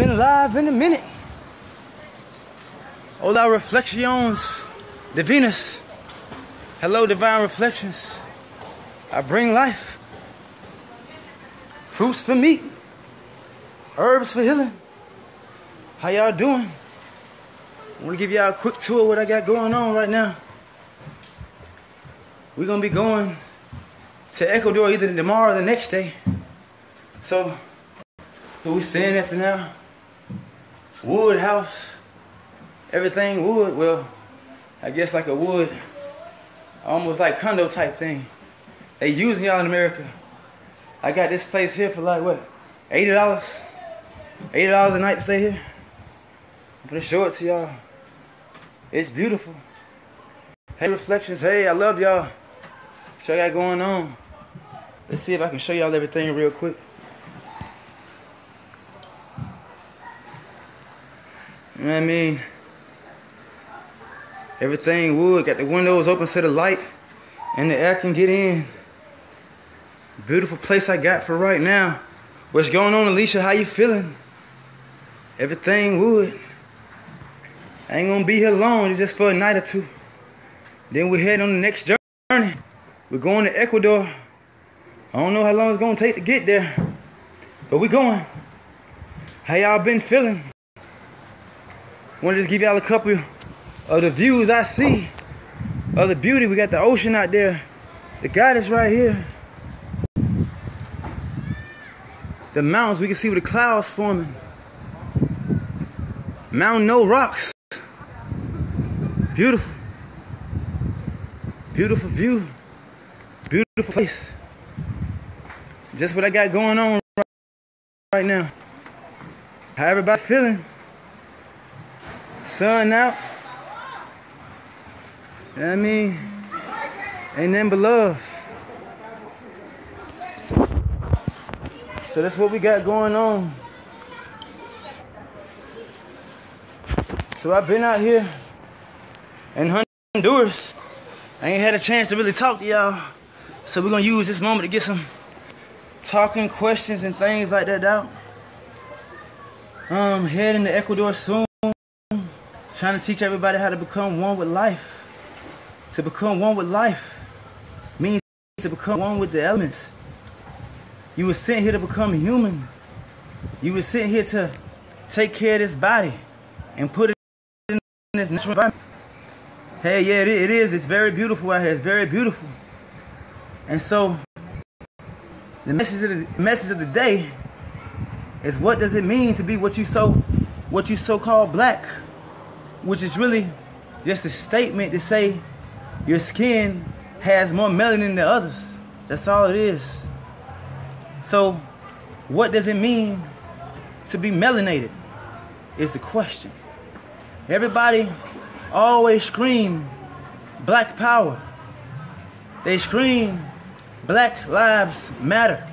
been live in a minute. Hola reflections de Venus. Hello divine reflections. I bring life. Fruits for meat. Herbs for healing. How y'all doing? I want to give y'all a quick tour of what I got going on right now. We're going to be going to Ecuador either tomorrow or the next day. So we staying there for now. Wood house. Everything wood. Well, I guess like a wood, almost like condo type thing. They using y'all in America. I got this place here for like what? $80? $80 a night to stay here. I'm gonna show it to y'all. It's beautiful. Hey reflections, hey, I love y'all. What y'all got going on? Let's see if I can show y'all everything real quick. You know what I mean? Everything wood, got the windows open so the light and the air can get in. Beautiful place I got for right now. What's going on, Alicia? How you feeling? Everything wood. I ain't gonna be here long, it's just for a night or two. Then we head on the next journey. We're going to Ecuador. I don't know how long it's gonna take to get there, but we going. How y'all been feeling? Wanna just give y'all a couple of the views I see of the beauty. We got the ocean out there. The goddess right here. The mountains, we can see with the clouds forming. Mountain no rocks. Beautiful. Beautiful view. Beautiful place. Just what I got going on right now. How everybody feeling? Sun out. You know what I mean? Ain't nothing but love. So that's what we got going on. So I've been out here in Honduras. I ain't had a chance to really talk to y'all. So we're gonna use this moment to get some talking questions and things like that out. Heading to Ecuador soon. Trying to teach everybody how to become one with life. To become one with life means to become one with the elements. You were sent here to become human. You were sent here to take care of this body and put it in this natural environment. Hey, yeah, it is. It's very beautiful out here. It's very beautiful. And so, the message of the day is, what does it mean to be what you so called black? Which is really just a statement to say your skin has more melanin than others. That's all it is. So, what does it mean to be melanated? Is the question. Everybody always scream black power. They scream Black Lives Matter.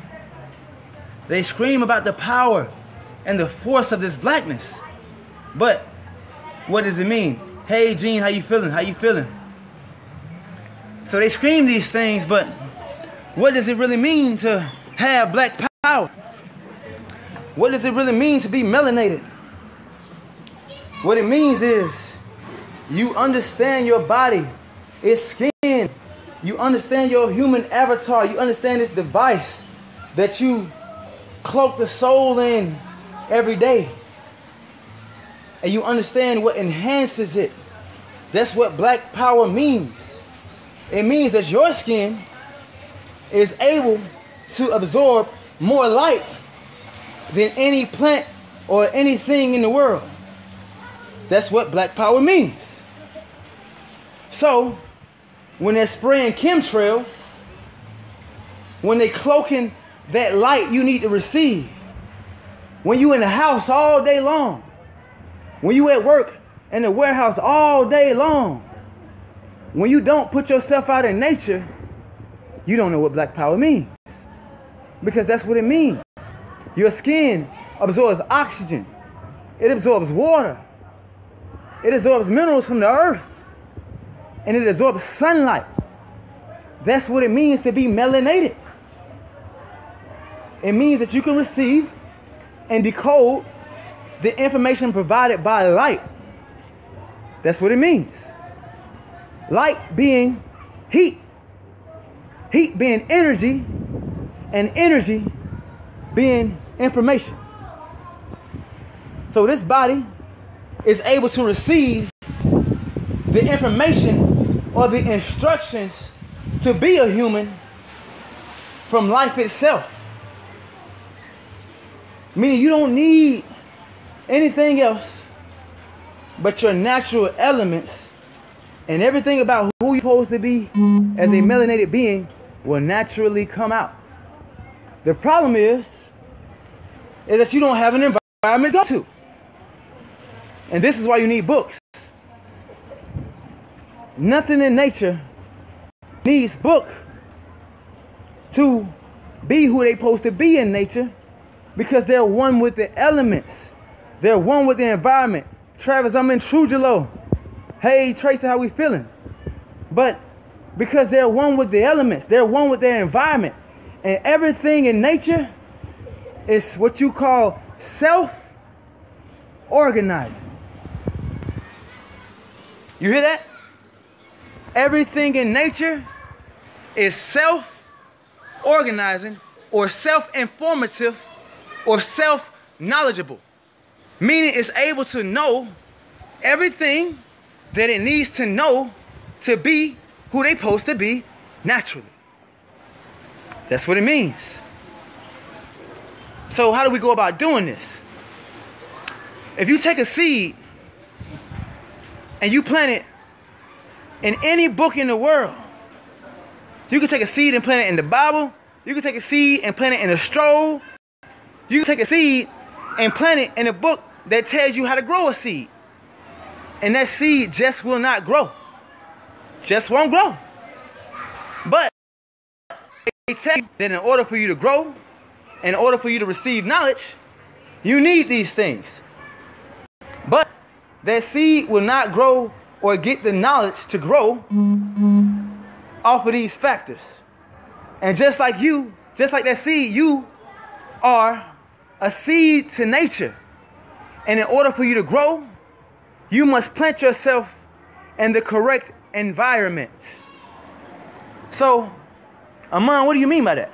They scream about the power and the force of this blackness. But what does it mean? Hey Gene, how you feeling? How you feeling? So they scream these things, but what does it really mean to have black power? What does it really mean to be melanated? What it means is you understand your body, its skin. You understand your human avatar. You understand this device that you cloak the soul in every day. And you understand what enhances it. That's what black power means. It means that your skin is able to absorb more light than any plant or anything in the world. That's what black power means. So, when they're spraying chemtrails, when they're cloaking that light you need to receive, when you in the house all day long, when you at work in the warehouse all day long, when you don't put yourself out in nature, you don't know what black power means. Because that's what it means. Your skin absorbs oxygen. It absorbs water. It absorbs minerals from the earth. And it absorbs sunlight. That's what it means to be melanated. It means that you can receive and decode the information provided by light. That's what it means. Light being heat. Heat being energy, and energy being information. So this body is able to receive the information or the instructions to be a human from life itself. Meaning you don't need anything else but your natural elements, and everything about who you're supposed to be as a melanated being will naturally come out. The problem is that you don't have an environment to go to. And this is why you need books. Nothing in nature needs book to be who they're supposed to be in nature, because they're one with the elements. They're one with the environment. Travis, I'm in Trujillo. Hey, Tracy, how we feeling? But because they're one with the elements, they're one with their environment. And everything in nature is what you call self-organizing. You hear that? Everything in nature is self-organizing or self-informative or self-knowledgeable. Meaning it's able to know everything that it needs to know to be who they're supposed to be naturally. That's what it means. So how do we go about doing this? If you take a seed and you plant it in any book in the world, you can take a seed and plant it in the Bible. You can take a seed and plant it in a stroll. You can take a seed and plant it in a book that tells you how to grow a seed. And that seed just will not grow. Just won't grow. But they tell you that in order for you to grow, in order for you to receive knowledge, you need these things. But that seed will not grow or get the knowledge to grow off of these factors. And just like you, just like that seed, you are a seed to nature. And in order for you to grow, you must plant yourself in the correct environment. So, Amun, what do you mean by that?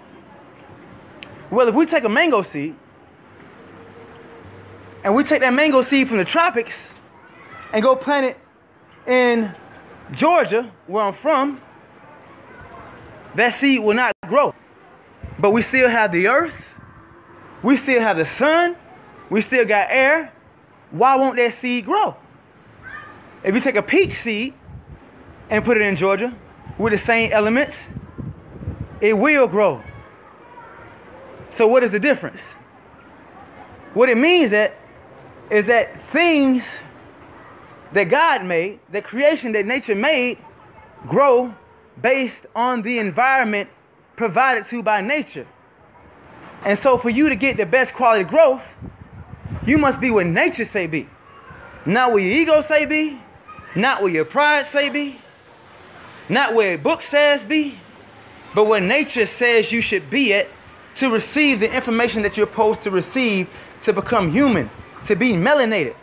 Well, if we take a mango seed, and we take that mango seed from the tropics and go plant it in Georgia, where I'm from, that seed will not grow. But we still have the earth, we still have the sun, we still got air. Why won't that seed grow? If you take a peach seed and put it in Georgia with the same elements, it will grow. So what is the difference? What it means is that things that God made, the creation that nature made, grow based on the environment provided to by nature. And so for you to get the best quality growth, you must be what nature say be. Not what your ego say be, not what your pride say be, not where a book says be, but what nature says you should be at to receive the information that you're supposed to receive to become human, to be melanated.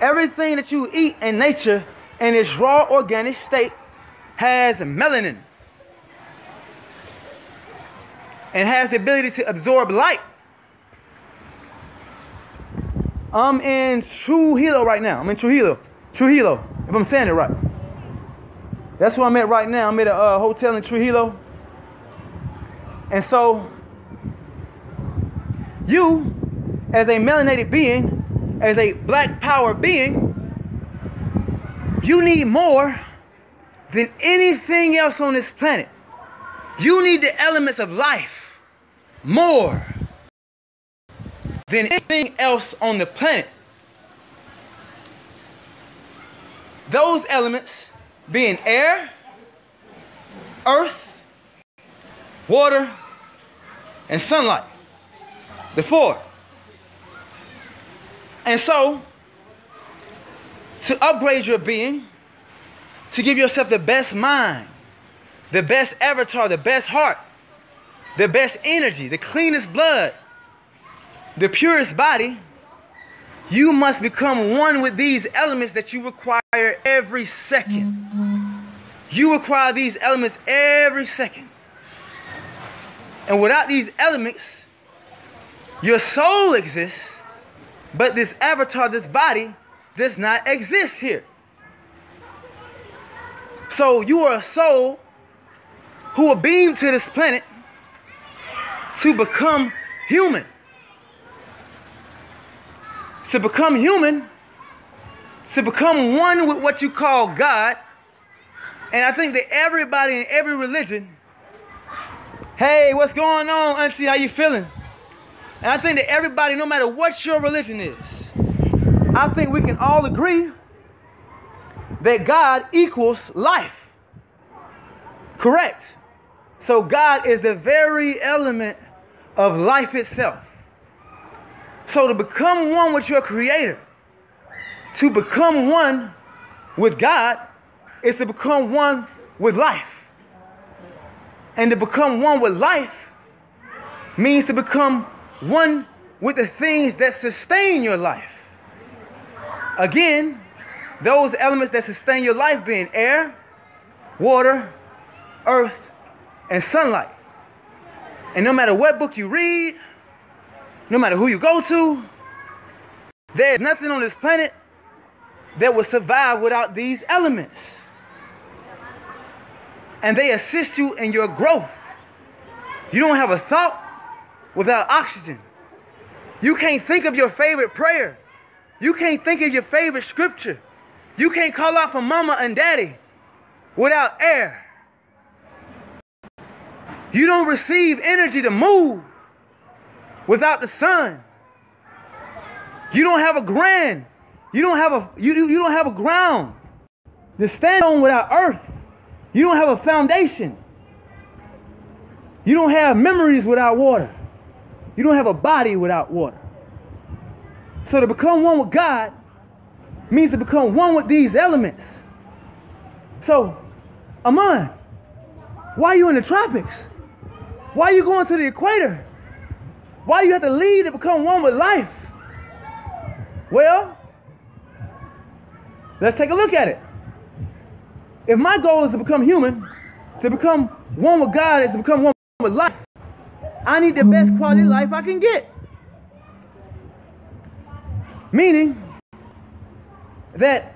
Everything that you eat in nature in its raw organic state has melanin and has the ability to absorb light. I'm in Trujillo right now. I'm in Trujillo, if I'm saying it right. That's where I'm at right now. I'm at a hotel in Trujillo. And so, you, as a melanated being, as a black power being, you need more than anything else on this planet. You need the elements of life more than anything else on the planet. Those elements being air, earth, water, and sunlight. The four. And so, to upgrade your being, to give yourself the best mind, the best avatar, the best heart, the best energy, the cleanest blood, the purest body, You must become one with these elements that you require every second. You require these elements every second. And without these elements, your soul exists, but this avatar, this body, does not exist here. So you are a soul who were beamed to this planet to become human. To become human, to become one with what you call God. And I think that everybody in every religion, hey, what's going on, Auntie? How you feeling? And I think that everybody, no matter what your religion is, I think we can all agree that God equals life. Correct. So God is the very element of life itself. So to become one with your Creator, to become one with God, is to become one with life. And to become one with life means to become one with the things that sustain your life. Again, those elements that sustain your life being air, water, earth, and sunlight. And no matter what book you read, no matter who you go to, there's nothing on this planet that will survive without these elements. And they assist you in your growth. You don't have a thought without oxygen. You can't think of your favorite prayer. You can't think of your favorite scripture. You can't call out for mama and daddy without air. You don't receive energy to move without the sun. You don't have a ground. You don't have a ground to stand on without earth. You don't have a foundation. You don't have memories without water. You don't have a body without water. So to become one with God means to become one with these elements. So, Amun, why are you in the tropics? Why are you going to the equator? Why do you have to leave to become one with life? Well, let's take a look at it. If my goal is to become human, to become one with God is to become one with life, I need the best quality life I can get. Meaning that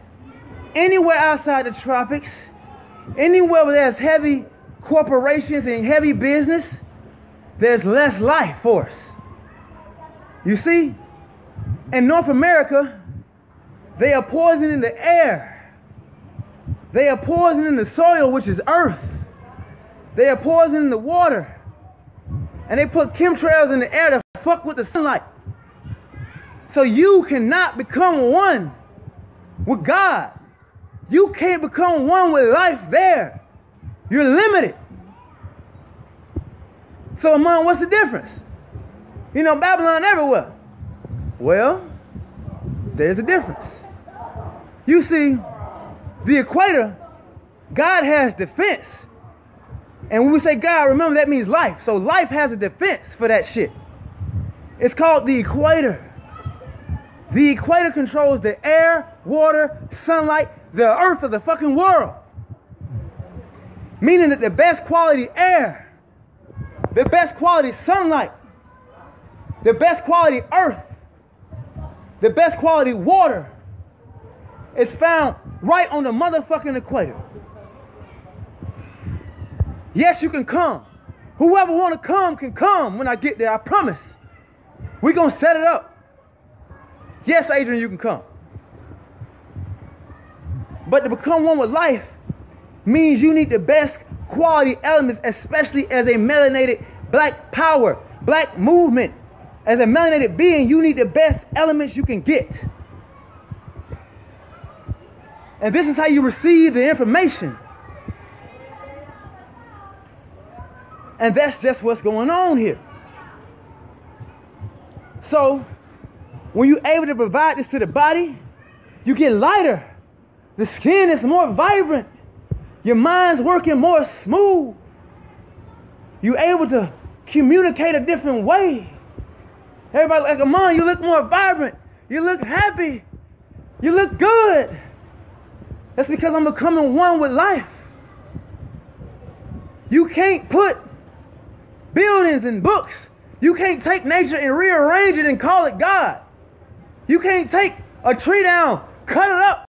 anywhere outside the tropics, anywhere where there's heavy corporations and heavy business, there's less life force. You see, in North America, they are poisoning the air. They are poisoning the soil, which is earth. They are poisoning the water. And they put chemtrails in the air to fuck with the sunlight. So you cannot become one with God. You can't become one with life there. You're limited. So, Amun, what's the difference? You know, Babylon everywhere. Well, there's a difference. You see, the equator, God has defense. And when we say God, remember that means life. So life has a defense for that shit. It's called the equator. The equator controls the air, water, sunlight, the earth of the fucking world. Meaning that the best quality air, the best quality sunlight, the best quality earth, the best quality water is found right on the motherfucking equator. Yes, you can come. Whoever want to come can come when I get there, I promise. We're going to set it up. Yes, Adrian, you can come. But to become one with life means you need the best quality elements, especially as a melanated black power, black movement. As a melanated being, you need the best elements you can get. And this is how you receive the information. And that's just what's going on here. So, when you're able to provide this to the body, you get lighter. The skin is more vibrant. Your mind's working more smooth. You're able to communicate a different way. Everybody like, Amun, you look more vibrant. You look happy. You look good. That's because I'm becoming one with life. You can't put buildings and books. You can't take nature and rearrange it and call it God. You can't take a tree down, cut it up,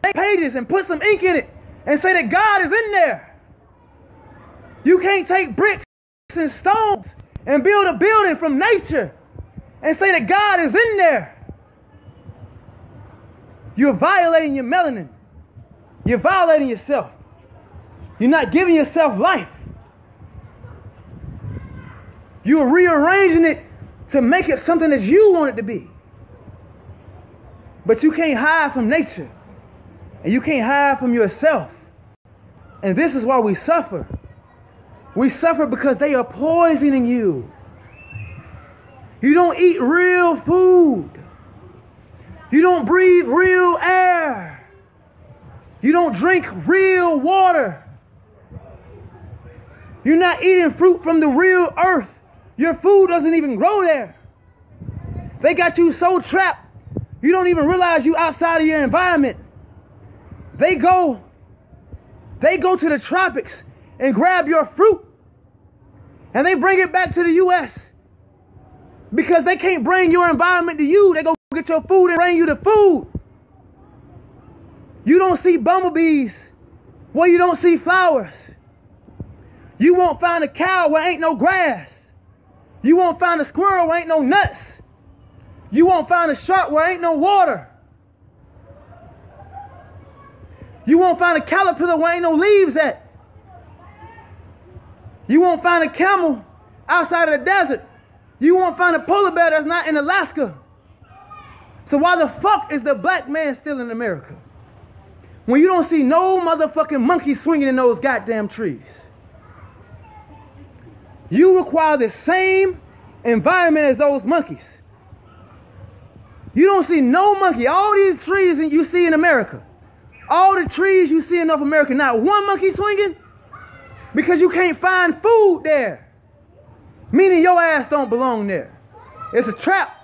make pages and put some ink in it and say that God is in there. You can't take bricks and stones and build a building from nature and say that God is in there. You're violating your melanin. You're violating yourself. You're not giving yourself life. You're rearranging it to make it something that you want it to be. But you can't hide from nature. And you can't hide from yourself. And this is why we suffer. We suffer because they are poisoning you. You don't eat real food. You don't breathe real air. You don't drink real water. You're not eating fruit from the real earth. Your food doesn't even grow there. They got you so trapped, you don't even realize you outside of your environment. They go to the tropics and grab your fruit. And they bring it back to the U.S. because they can't bring your environment to you. They go get your food and bring you the food. You don't see bumblebees where you don't see flowers. You won't find a cow where ain't no grass. You won't find a squirrel where ain't no nuts. You won't find a shark where ain't no water. You won't find a caterpillar where ain't no leaves at. You won't find a camel outside of the desert. You won't find a polar bear that's not in Alaska. So why the fuck is the black man still in America? When you don't see no motherfucking monkey swinging in those goddamn trees. You require the same environment as those monkeys. You don't see no monkey. All these trees that you see in America, all the trees you see in North America, not one monkey swinging because you can't find food there. Meaning your ass don't belong there. It's a trap.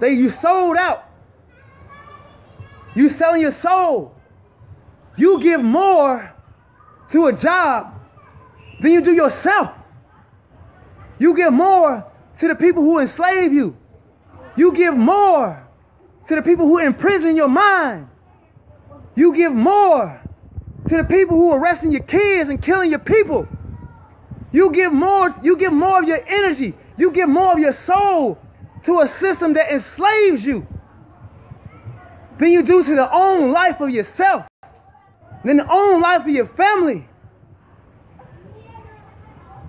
You sold out. You selling your soul. You give more to a job than you do yourself. You give more to the people who enslave you. You give more to the people who imprison your mind. You give more to the people who are arresting your kids and killing your people. You give more of your energy. You give more of your soul to a system that enslaves you than you do to the own life of yourself, than the own life of your family.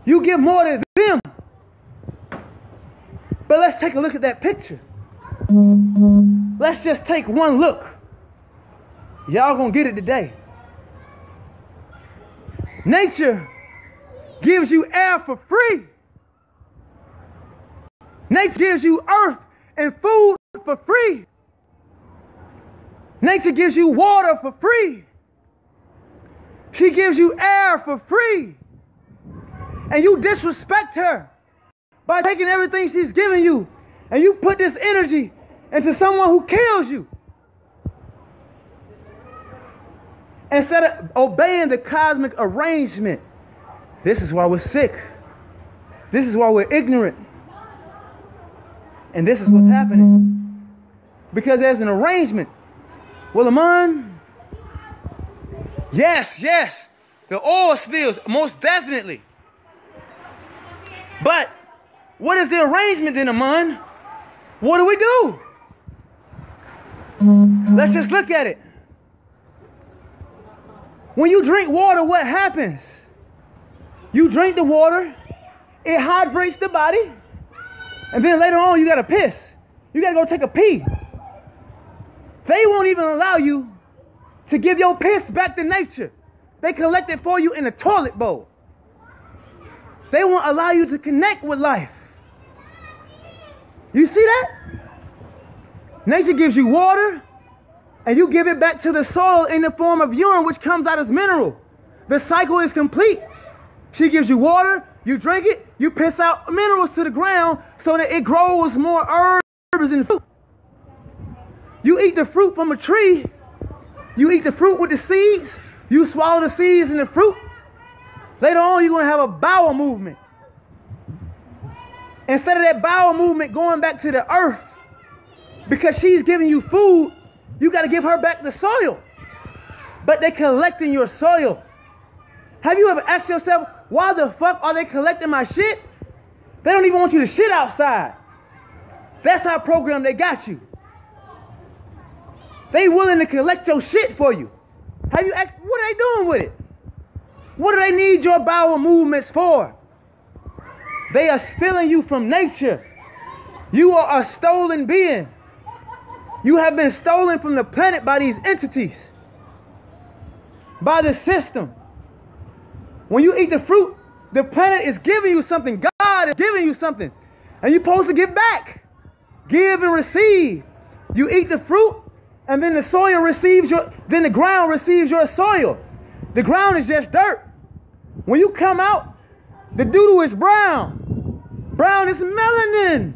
You give more to them. But let's take a look at that picture. Let's just take one look. Y'all gonna get it today. Nature gives you air for free. Nature gives you earth and food for free. Nature gives you water for free. She gives you air for free. And you disrespect her by taking everything she's giving you. And you put this energy into someone who kills you. Instead of obeying the cosmic arrangement. This is why we're sick. This is why we're ignorant. And this is what's happening. Because there's an arrangement. Well, Amun, yes, the oil spills, most definitely. But what is the arrangement then, Amun? What do we do? Let's just look at it. When you drink water, what happens? You drink the water, it hydrates the body, and then later on you gotta piss. You gotta go take a pee. They won't even allow you to give your piss back to nature. They collect it for you in a toilet bowl. They won't allow you to connect with life. You see that? Nature gives you water, and you give it back to the soil in the form of urine, which comes out as mineral. The cycle is complete. She gives you water, you drink it, you piss out minerals to the ground so that it grows more herbs and fruit. You eat the fruit from a tree. You eat the fruit with the seeds. You swallow the seeds and the fruit. Later on, you're going to have a bowel movement. Instead of that bowel movement going back to the earth, because she's giving you food, you got to give her back the soil. But they're collecting your soil. Have you ever asked yourself, why the fuck are they collecting my shit? They don't even want you to shit outside. That's how programmed they got you. They willing to collect your shit for you. Have you asked, what are they doing with it? What do they need your bowel movements for? They are stealing you from nature. You are a stolen being. You have been stolen from the planet by these entities, by the system. When you eat the fruit, the planet is giving you something. God is giving you something. And you're supposed to give back. Give and receive. You eat the fruit, and then the soil receives then the ground receives your soil. The ground is just dirt. When you come out, the doo-doo is brown. Brown is melanin.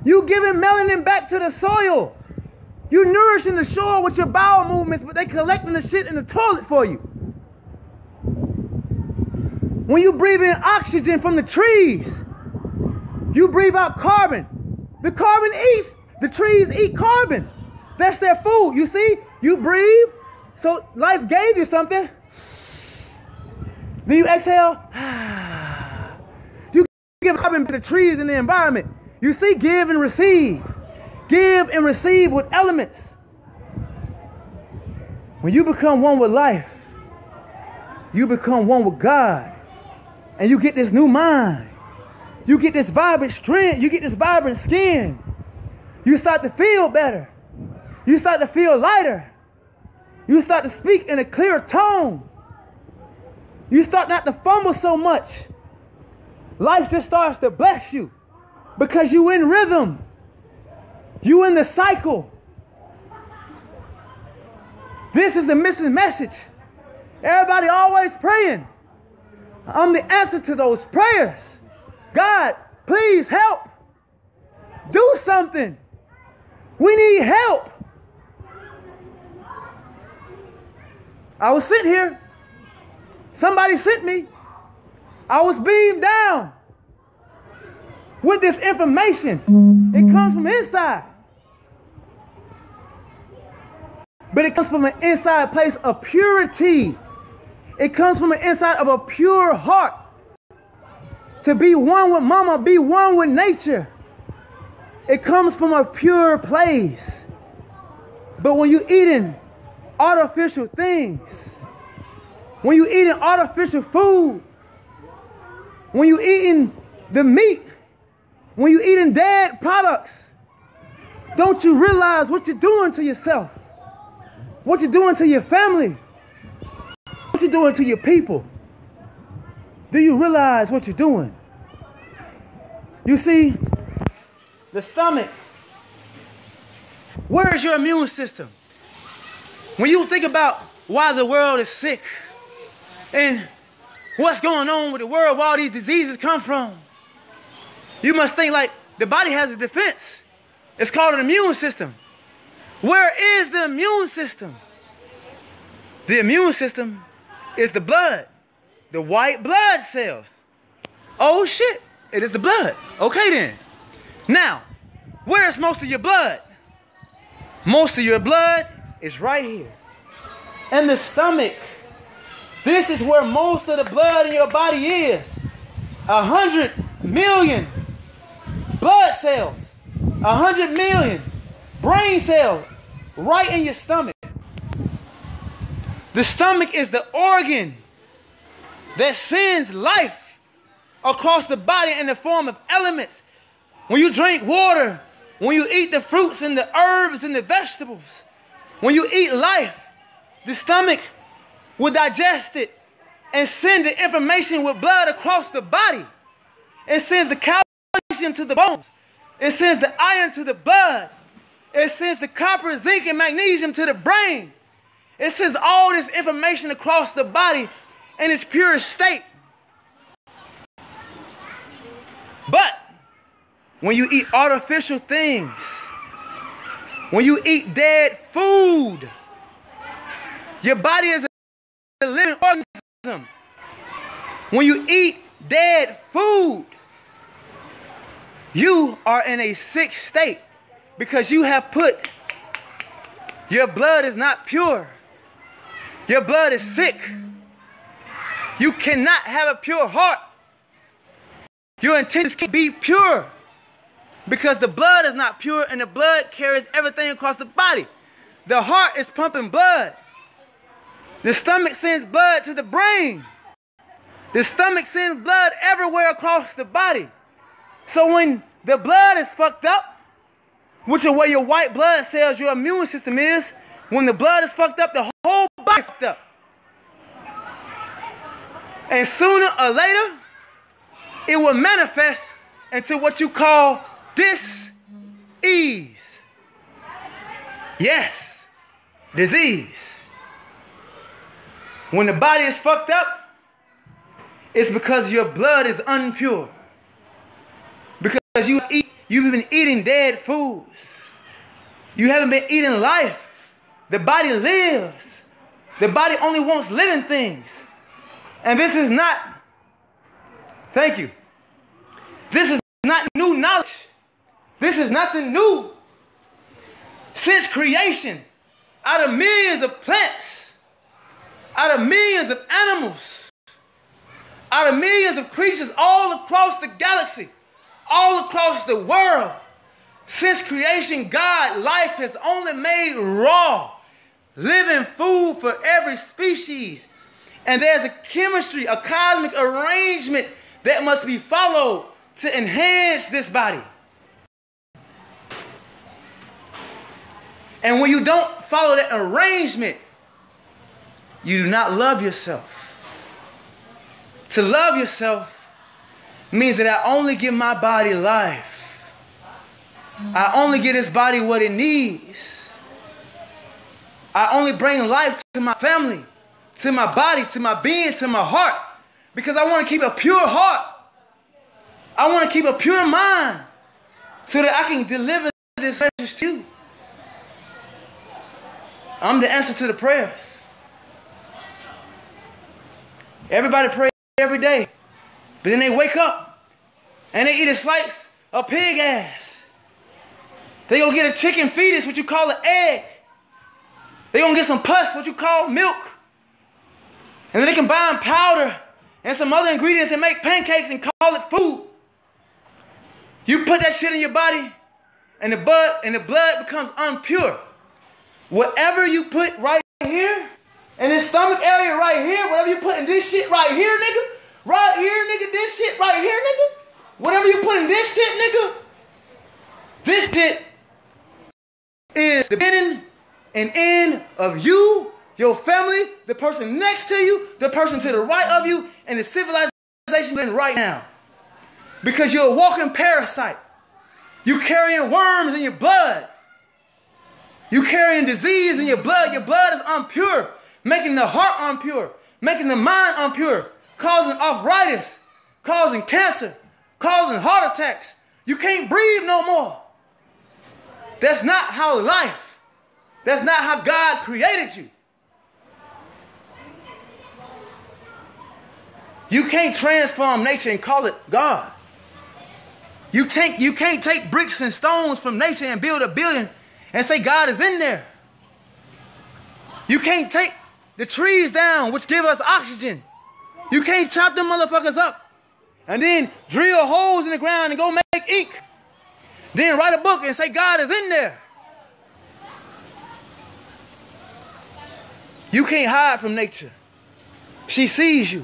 You giving melanin back to the soil. You nourishing the soil with your bowel movements, but they collecting the shit in the toilet for you. When you breathe in oxygen from the trees, you breathe out carbon. The carbon eats. The trees eat carbon. That's their food. You see? You breathe. So life gave you something. Then you exhale. You give carbon to the trees and the environment. You see? Give and receive. Give and receive with elements. When you become one with life, you become one with God. And you get this new mind. You get this vibrant strength. You get this vibrant skin. You start to feel better. You start to feel lighter. You start to speak in a clear tone. You start not to fumble so much. Life just starts to bless you because you in rhythm. You in the cycle. This is the missing message. Everybody always praying. I'm the answer to those prayers. God, please help. Do something. We need help. I was sitting here. Somebody sent me. I was beamed down with this information. It comes from inside. But it comes from an inside place of purity. It comes from the inside of a pure heart. To be one with mama, be one with nature. It comes from a pure place. But when you're eating artificial things, when you're eating artificial food, when you're eating the meat, when you're eating dead products, don't you realize what you're doing to yourself? What you're doing to your family? What you're doing to your people? Do you realize what you're doing? You see, the stomach. Where is your immune system? When you think about why the world is sick and what's going on with the world, where all these diseases come from, you must think like the body has a defense. It's called an immune system. Where is the immune system? The immune system is the blood, the white blood cells. Oh shit, it is the blood. Okay then. Now, where's most of your blood? Most of your blood is right here. In the stomach. This is where most of the blood in your body is. 100 million blood cells. 100 million brain cells right in your stomach. The stomach is the organ that sends life across the body in the form of elements. When you drink water, when you eat the fruits and the herbs and the vegetables, when you eat life, the stomach will digest it and send the information with blood across the body. It sends the calcium to the bones. It sends the iron to the blood. It sends the copper, zinc, and magnesium to the brain. It sends all this information across the body in its purest state. But when you eat artificial things, When you eat dead food, your body is a living organism. When you eat dead food, you are in a sick state because you have put, your blood is not pure. Your blood is sick. You cannot have a pure heart. Your intentions can't be pure because the blood is not pure and the blood carries everything across the body. The heart is pumping blood. The stomach sends blood to the brain. The stomach sends blood everywhere across the body. So when the blood is fucked up, which is where your white blood cells, your immune system is, when the blood is fucked up, the whole body is fucked up. And sooner or later, it will manifest into what you call dis-ease. Yes, disease. When the body is fucked up, it's because your blood is impure. Because you've been eating dead foods. You haven't been eating life. The body lives. The body only wants living things. And this is not, thank you. This is not new knowledge. This is nothing new. Since creation, out of millions of plants, out of millions of animals, out of millions of creatures all across the galaxy, all across the world, since creation, God, life has only made raw, living food for every species. And there's a chemistry, a cosmic arrangement that must be followed to enhance this body. And when you don't follow that arrangement, you do not love yourself. To love yourself means that I only give my body life. I only give this body what it needs. I only bring life to my family, to my body, to my being, to my heart. Because I want to keep a pure heart. I want to keep a pure mind so that I can deliver this message to you. I'm the answer to the prayers. Everybody prays every day. But then they wake up and they eat a slice of pig ass. They gonna get a chicken fetus, what you call an egg. They gonna get some pus, what you call milk. And then they combine powder and some other ingredients and make pancakes and call it food. You put that shit in your body and the blood becomes impure. Whatever you put right here, in this stomach area right here, whatever you put in this shit right here, nigga, right here, nigga, this shit right here, nigga, whatever you put in this shit, nigga, this shit is the beginning and end of you, your family, the person next to you, the person to the right of you, and the civilization you're in right now. Because you're a walking parasite. You carrying worms in your blood. You carrying disease in your blood. Your blood is impure, making the heart impure, making the mind impure, causing arthritis, causing cancer, causing heart attacks. You can't breathe no more. That's not how life, that's not how God created you. You can't transform nature and call it God. You can't take bricks and stones from nature and build a building and say God is in there. You can't take the trees down, which give us oxygen. You can't chop them motherfuckers up and then drill holes in the ground and go make ink. Then write a book and say God is in there. You can't hide from nature. She sees you.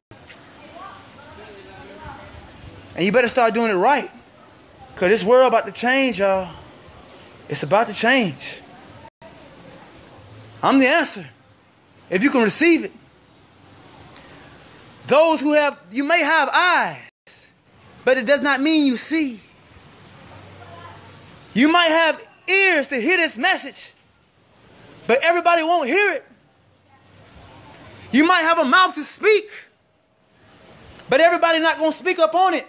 And you better start doing it right. Because this world about to change, y'all. It's about to change. I'm the answer. If you can receive it. Those who have, you may have eyes, but it does not mean you see. You might have ears to hear this message, but everybody won't hear it. You might have a mouth to speak, but everybody not going to speak up on it.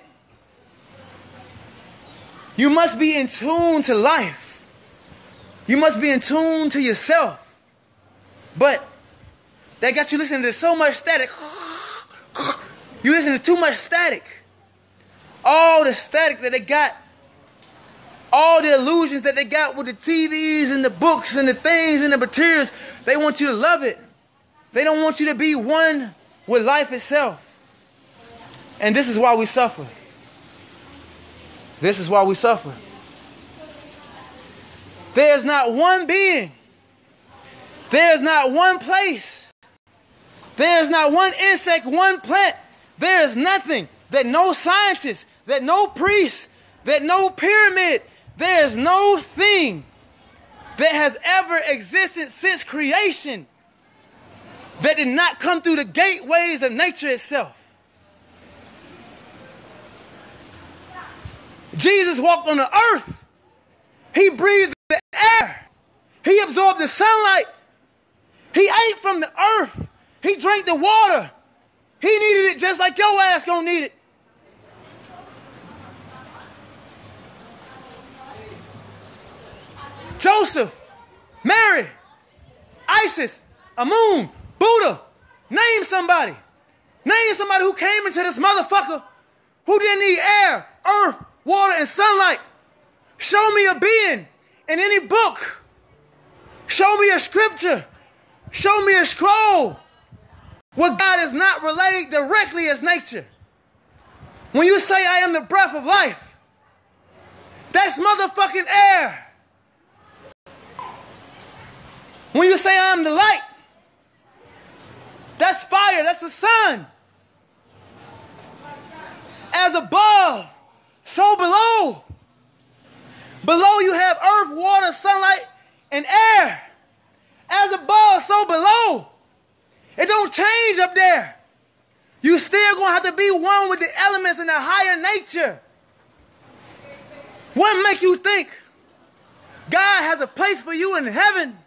You must be in tune to life. You must be in tune to yourself. But they got you listening to so much static. You listen to too much static. All the static that they got. All the illusions that they got with the TVs and the books and the things and the materials. They want you to love it. They don't want you to be one with life itself. And this is why we suffer. This is why we suffer. There's not one being. There's not one place. There's not one insect, one plant. There is nothing that no scientist, that no priest, that no pyramid, there is no thing that has ever existed since creation that did not come through the gateways of nature itself. Jesus walked on the earth. He breathed the air. He absorbed the sunlight. He ate from the earth. He drank the water. He needed it just like your ass gonna need it. Joseph, Mary, Isis, Amun, Buddha. Name somebody. Name somebody who came into this motherfucker who didn't need air, earth, water, and sunlight. Show me a being in any book. Show me a scripture. Show me a scroll where God is not relayed directly as nature. When you say I am the breath of life, that's motherfucking air. When you say I'm the light, that's fire, that's the sun. As above, so below. Below you have earth, water, sunlight, and air. As above, so below. It don't change up there. You still gonna have to be one with the elements in the higher nature. What makes you think God has a place for you in heaven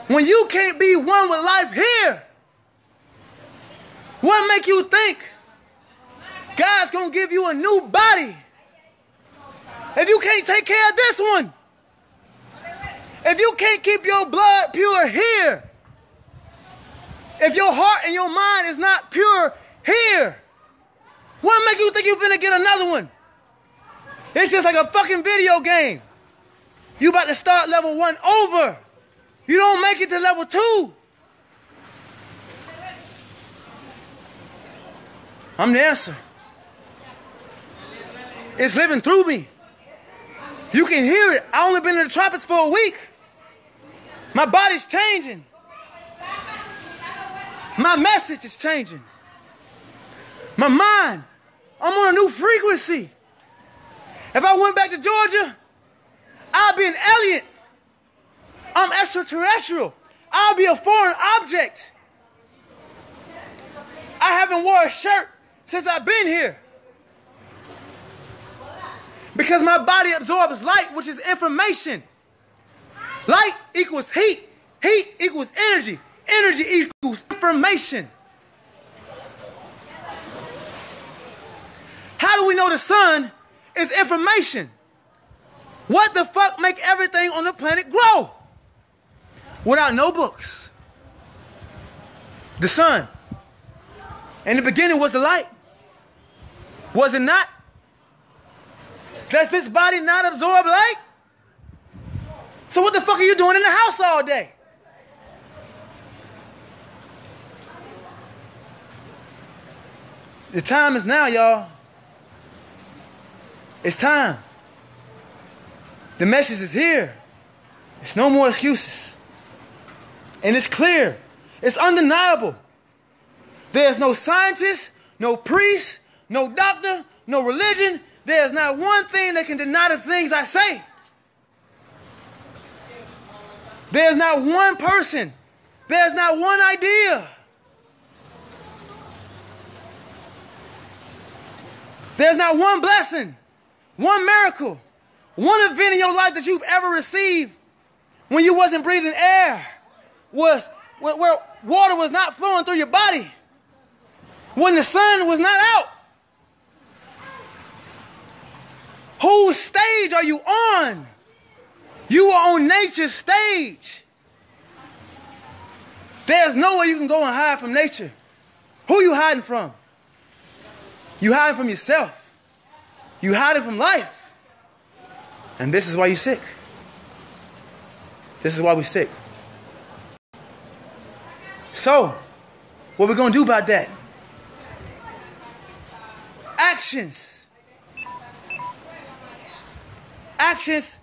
when you can't be one with life here? What makes you think God's gonna give you a new body if you can't take care of this one? If you can't keep your blood pure here, if your heart and your mind is not pure here, what makes you think you're finna get another one? It's just like a fucking video game. You about to start level 1 over. You don't make it to level 2. I'm the answer. It's living through me. You can hear it. I only been in the tropics for a week. My body's changing. My message is changing. My mind, I'm on a new frequency. If I went back to Georgia, I'd be an alien. I'm extraterrestrial. I'll be a foreign object. I haven't worn a shirt since I've been here. Because my body absorbs light, which is information. Light equals heat. Heat equals energy. Energy equals information. How do we know the sun is information? What the fuck make everything on the planet grow? Without no books. The sun. In the beginning was the light. Was it not? Does this body not absorb light? So what the fuck are you doing in the house all day? The time is now, y'all. It's time. The message is here. It's no more excuses. And it's clear. It's undeniable. There's no scientist, no priest, no doctor, no religion. There's not one thing that can deny the things I say. There's not one person. There's not one idea. There's not one blessing, one miracle, one event in your life that you've ever received when you wasn't breathing air, where water was not flowing through your body, when the sun was not out. Whose stage are you on? You are on nature's stage. There's nowhere you can go and hide from nature. Who you hiding from? You hiding from yourself. You hiding from life. And this is why you're sick. This is why we're sick. So, what we're going to do about that? Actions. Actions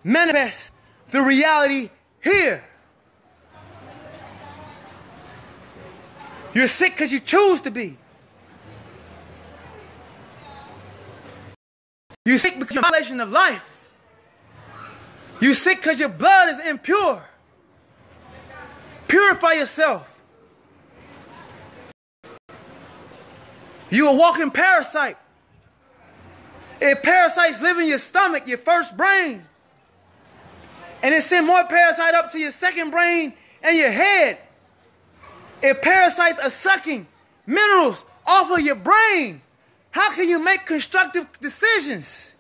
manifest the reality here. You're sick because you choose to be. You're sick because you're a violation of life. You're sick because your blood is impure. Purify yourself. You're a walking parasite. If parasites live in your stomach, your first brain, and it send more parasite up to your second brain and your head. If parasites are sucking minerals off of your brain, how can you make constructive decisions?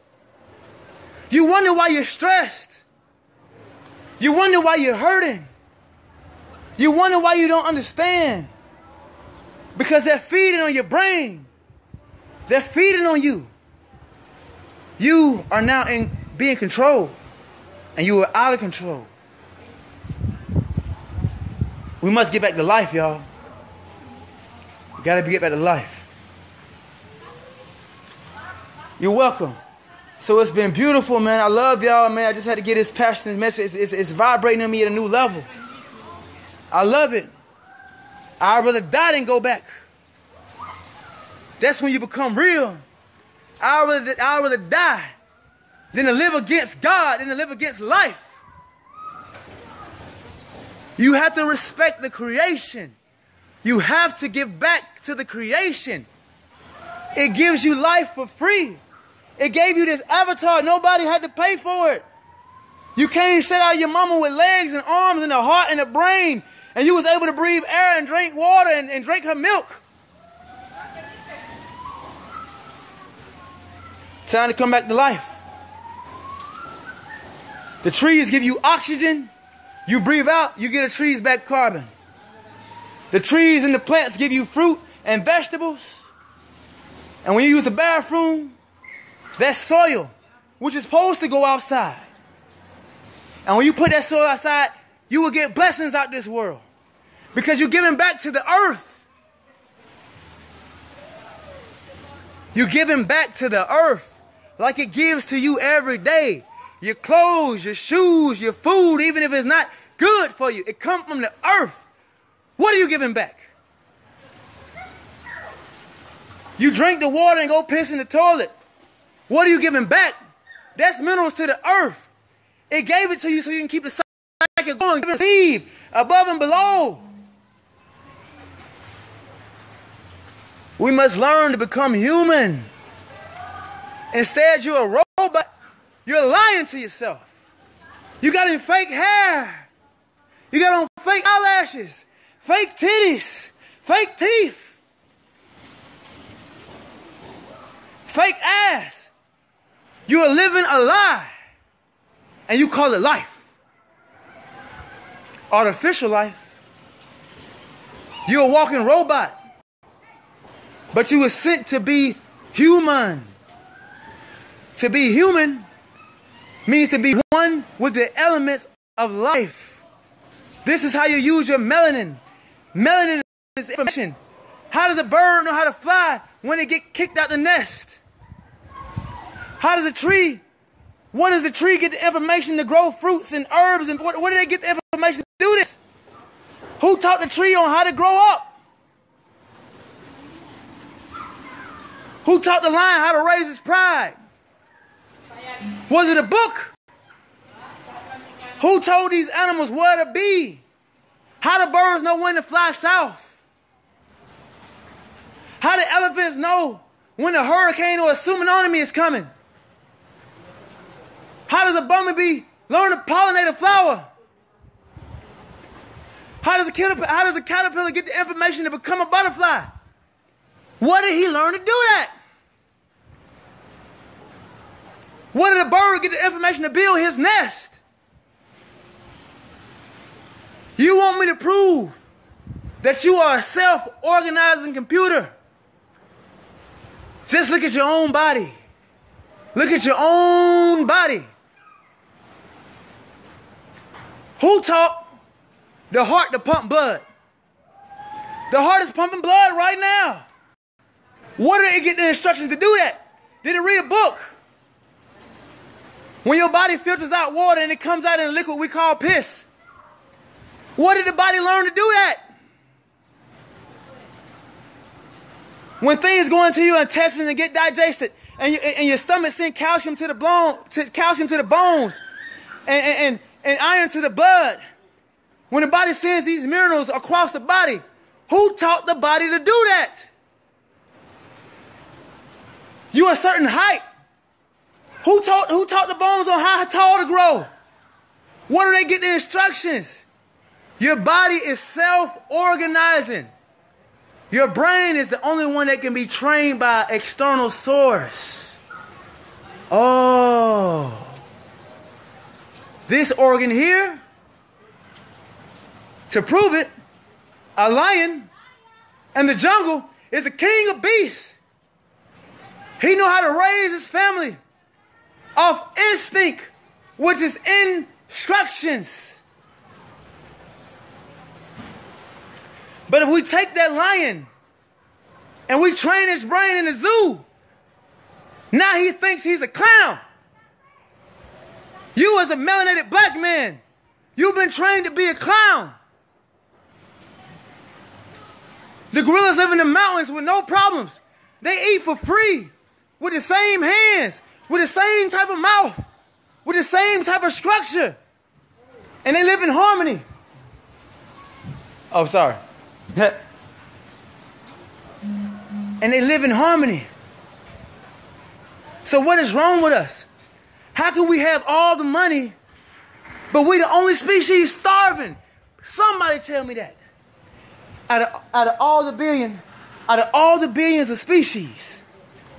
You wonder why you're stressed. You wonder why you're hurting. You wonder why you don't understand. Because they're feeding on your brain. They're feeding on you. You are now being controlled. And you are out of control. We must get back to life, y'all. We gotta get back to life. You're welcome. So it's been beautiful, man. I love y'all, man. I just had to get this passionate message. It's vibrating on me at a new level. I love it. I'd rather die than go back. That's when you become real. I'd rather die than to live against God, than to live against life. You have to respect the creation. You have to give back to the creation. It gives you life for free. It gave you this avatar. Nobody had to pay for it. You came straight out of your mama with legs and arms and a heart and a brain. And you was able to breathe air and drink water and drink her milk. Time to come back to life. The trees give you oxygen. You breathe out, you get the trees back carbon. The trees and the plants give you fruit and vegetables. And when you use the bathroom, that's soil, which is supposed to go outside. And when you put that soil outside, you will get blessings out this world. Because you're giving back to the earth. You're giving back to the earth like it gives to you every day. Your clothes, your shoes, your food, even if it's not good for you, it comes from the earth. What are you giving back? You drink the water and go piss in the toilet. What are you giving back? That's minerals to the earth. It gave it to you so you can keep the cycle going. Receive above and below. We must learn to become human. Instead, you're a robot. You're lying to yourself. You got in fake hair. You got on fake eyelashes, fake titties, fake teeth, fake ass. You are living a lie. And you call it life. Artificial life. You're a walking robot. But you were sent to be human. To be human means to be one with the elements of life. This is how you use your melanin. Melanin is information. How does a bird know how to fly when it gets kicked out the nest? How does a tree, what does the tree get the information to grow fruits and herbs? And what do they get the information to do this? Who taught the tree on how to grow up? Who taught the lion how to raise his pride? Was it a book? Who told these animals where to be? How do birds know when to fly south? How do elephants know when a hurricane or a tsunami is coming? How does a bumblebee learn to pollinate a flower? How does a caterpillar get the information to become a butterfly? Where did he learn to do that? Where did a bird get the information to build his nest? You want me to prove that you are a self-organizing computer? Just look at your own body. Look at your own body. Who taught the heart to pump blood? The heart is pumping blood right now. Where did it get the instructions to do that? Did it read a book? When your body filters out water and it comes out in a liquid we call piss, where did the body learn to do that? When things go into your intestines and get digested, and your stomach sends calcium to the bones, and iron to the blood. When the body sends these minerals across the body, who taught the body to do that? You a certain height. Who taught the bones on how tall to grow? Where do they get the instructions? Your body is self-organizing. Your brain is the only one that can be trained by an external source. Oh. This organ here, to prove it, a lion in the jungle is the king of beasts. He knew how to raise his family off instinct, which is instructions. But if we take that lion and we train his brain in the zoo, now he thinks he's a clown. You as a melanated black man, you've been trained to be a clown. The gorillas live in the mountains with no problems. They eat for free with the same hands, with the same type of mouth, with the same type of structure. And they live in harmony. Oh, sorry. And they live in harmony. So what is wrong with us? How can we have all the money, but we the only species starving? Somebody tell me that. Out of all the billions of species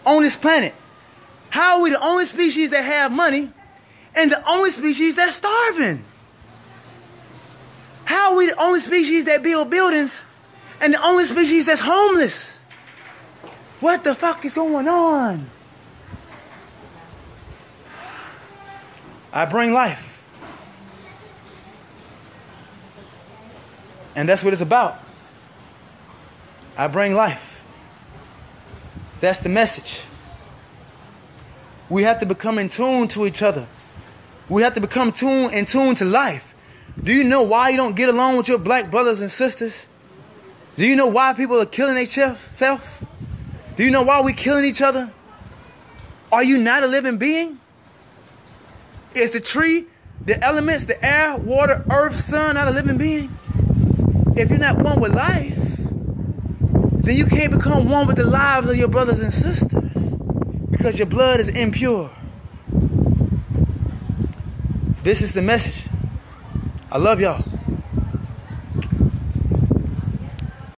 on this planet, how are we the only species that have money and the only species that's starving? How are we the only species that build buildings and the only species that's homeless? What the fuck is going on? I bring life. And that's what it's about. I bring life. That's the message. We have to become in tune to each other. We have to become in tune to life. Do you know why you don't get along with your black brothers and sisters? Do you know why people are killing themselves? Do you know why we're killing each other? Are you not a living being? Is the tree, the elements, the air, water, earth, sun not a living being? If you're not one with life, then you can't become one with the lives of your brothers and sisters because your blood is impure. This is the message. I love y'all.